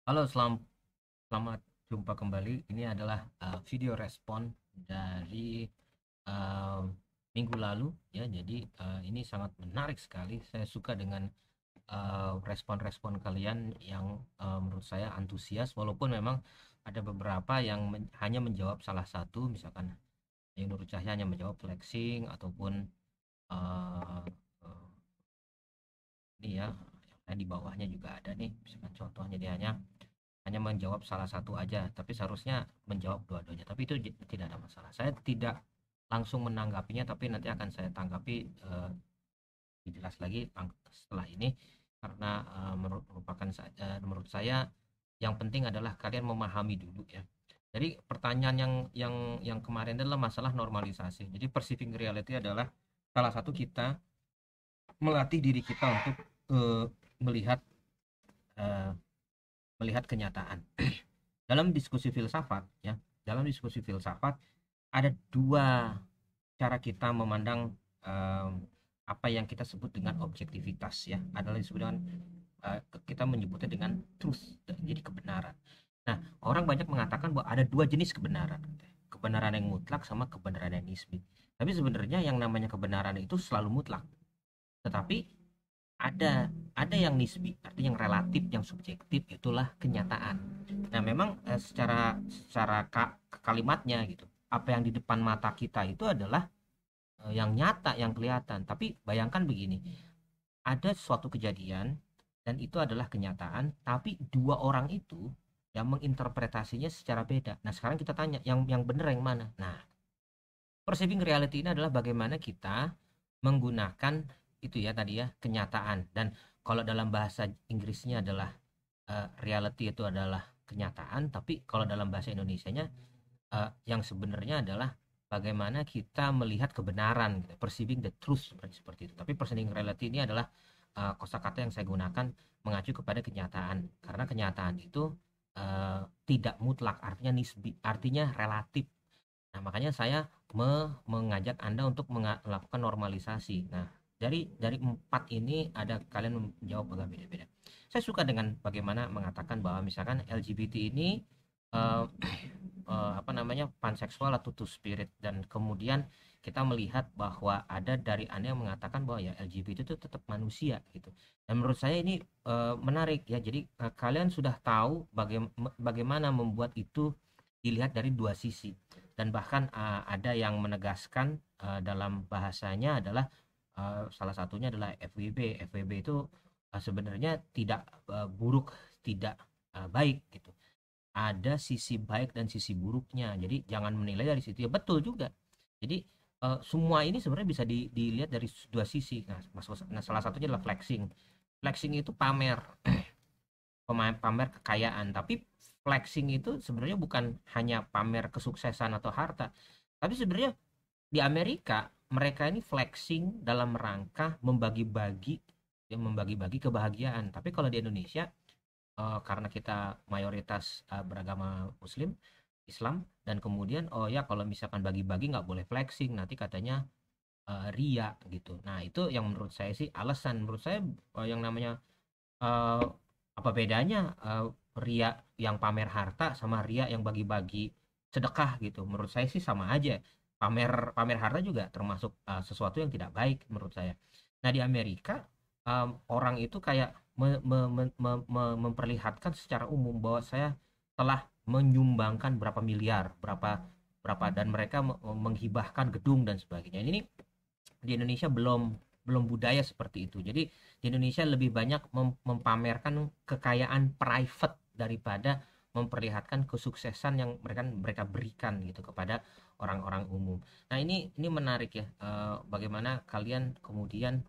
Halo, selamat jumpa kembali. Ini adalah video respon dari eh, minggu lalu ya. Jadi ini sangat menarik sekali. Saya suka dengan respon-respon kalian yang menurut saya antusias, walaupun memang ada beberapa yang hanya menjawab salah satu, misalkan yang Nur Cahya hanya menjawab flexing ataupun eh, eh, ini ya, yang di bawahnya juga ada nih, misalkan contohnya dia hanya menjawab salah satu aja, tapi seharusnya menjawab dua-duanya. Tapi itu tidak ada masalah. Saya tidak langsung menanggapinya, tapi nanti akan saya tanggapi jelas lagi setelah ini, karena menurut saya yang penting adalah kalian memahami dulu ya. Jadi pertanyaan yang kemarin adalah masalah normalisasi. Jadi perceiving reality adalah salah satu kita melatih diri kita untuk eh, melihat eh, melihat kenyataan. Dalam diskusi filsafat ya, dalam diskusi filsafat ada dua cara kita memandang em, apa yang kita sebut dengan objektivitas ya, adalah disebut dengan kita menyebutnya dengan truth, jadi kebenaran. Nah, orang banyak mengatakan bahwa ada dua jenis kebenaran, kebenaran yang mutlak sama kebenaran yang nisbi. Tapi sebenarnya yang namanya kebenaran itu selalu mutlak, tetapi ada yang nisbi, artinya yang relatif, yang subjektif, itulah kenyataan. Nah, memang secara kalimatnya gitu, apa yang di depan mata kita itu adalah yang nyata, yang kelihatan. Tapi bayangkan begini, ada suatu kejadian dan itu adalah kenyataan, tapi dua orang itu yang menginterpretasinya secara beda. Nah, sekarang kita tanya, yang benar yang mana? Nah, perceiving reality ini adalah bagaimana kita menggunakan itu ya tadi ya, kenyataan. Dan kalau dalam bahasa Inggrisnya adalah reality, itu adalah kenyataan, tapi kalau dalam bahasa Indonesianya yang sebenarnya adalah bagaimana kita melihat kebenaran gitu, perceiving the truth, seperti itu. Tapi perceiving reality ini adalah kosakata yang saya gunakan mengacu kepada kenyataan, karena kenyataan itu tidak mutlak, artinya nisbi, artinya relatif. Nah, makanya saya mengajak Anda untuk melakukan normalisasi. Nah, dari empat ini ada kalian menjawab agak beda-beda. Saya suka dengan bagaimana mengatakan bahwa misalkan LGBT ini eh, apa namanya, panseksual atau two spirit, dan kemudian kita melihat bahwa ada dari Anda yang mengatakan bahwa ya LGBT itu tetap manusia gitu. Dan menurut saya ini menarik ya. Jadi kalian sudah tahu bagaimana membuat itu dilihat dari dua sisi, dan bahkan ada yang menegaskan dalam bahasanya adalah salah satunya adalah FWB. FWB itu sebenarnya tidak buruk, tidak baik gitu. Ada sisi baik dan sisi buruknya. Jadi jangan menilai dari situ. Ya betul juga. Jadi semua ini sebenarnya bisa dilihat dari dua sisi. Nah, salah satunya adalah flexing. Flexing itu pamer, pamer kekayaan. Tapi flexing itu sebenarnya bukan hanya pamer kesuksesan atau harta. Tapi sebenarnya di Amerika mereka ini flexing dalam rangka membagi-bagi, ya, membagi-bagi kebahagiaan. Tapi kalau di Indonesia karena kita mayoritas beragama Muslim, Islam, dan kemudian oh ya kalau misalkan bagi-bagi nggak boleh flexing, nanti katanya ria gitu. Nah, itu yang menurut saya sih alasan. Menurut saya yang namanya eh, apa bedanya ria yang pamer harta sama ria yang bagi-bagi sedekah gitu. Menurut saya sih sama aja. Pamer pamer harta juga termasuk sesuatu yang tidak baik menurut saya. Nah, di Amerika orang itu kayak memperlihatkan secara umum bahwa saya telah menyumbangkan berapa miliar, berapa berapa, dan mereka menghibahkan gedung dan sebagainya. Ini di Indonesia belum belum budaya seperti itu. Jadi di Indonesia lebih banyak mempamerkan kekayaan private daripada memperlihatkan kesuksesan yang mereka berikan gitu kepada orang-orang umum. Nah, ini menarik ya, bagaimana kalian kemudian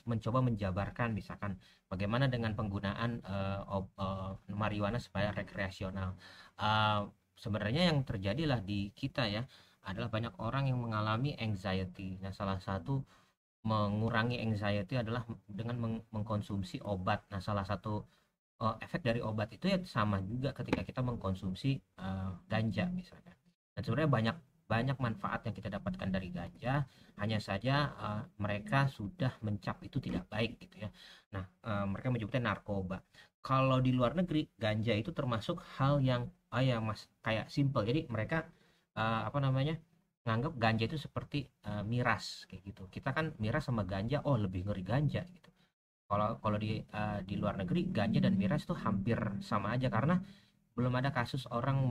mencoba menjabarkan misalkan bagaimana dengan penggunaan marijuana supaya rekreasional. Eh, Sebenarnya yang terjadilah di kita ya adalah banyak orang yang mengalami anxiety. Nah, salah satu mengurangi anxiety adalah dengan mengkonsumsi obat. Nah, salah satu efek dari obat itu ya sama juga ketika kita mengkonsumsi ganja misalnya. Dan sebenarnya banyak banyak manfaat yang kita dapatkan dari ganja, hanya saja mereka sudah mencap itu tidak baik gitu ya. Nah, mereka menyebutnya narkoba. Kalau di luar negeri, ganja itu termasuk hal yang ya Mas kayak simple. Jadi mereka apa namanya? Nganggap ganja itu seperti miras kayak gitu. Kita kan miras sama ganja, oh lebih ngeri ganja gitu. Kalau kalau di luar negeri ganja dan miras itu hampir sama aja karena belum ada kasus orang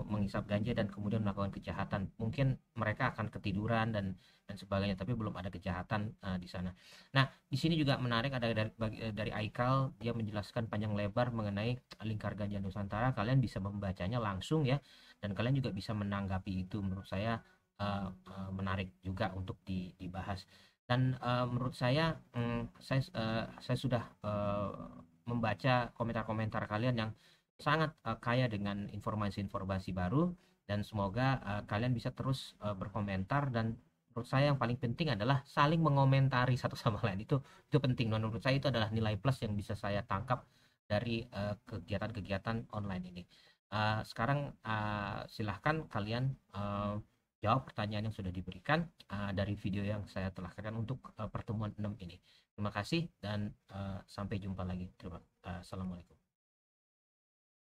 menghisap ganja dan kemudian melakukan kejahatan. Mungkin mereka akan ketiduran dan sebagainya, tapi belum ada kejahatan di sana. Nah, di sini juga menarik ada dari Aikal, dia menjelaskan panjang lebar mengenai lingkar ganja Nusantara. Kalian bisa membacanya langsung ya, dan kalian juga bisa menanggapi itu. Menurut saya menarik juga untuk dibahas. Dan menurut saya, saya sudah membaca komentar-komentar kalian yang sangat kaya dengan informasi-informasi baru, dan semoga kalian bisa terus berkomentar. Dan menurut saya yang paling penting adalah saling mengomentari satu sama lain. Itu penting. Dan menurut saya itu adalah nilai plus yang bisa saya tangkap dari kegiatan-kegiatan online ini. Sekarang silahkan kalian jawab pertanyaan yang sudah diberikan dari video yang saya telah kerjakan untuk pertemuan 6 ini. Terima kasih dan sampai jumpa lagi. Assalamualaikum.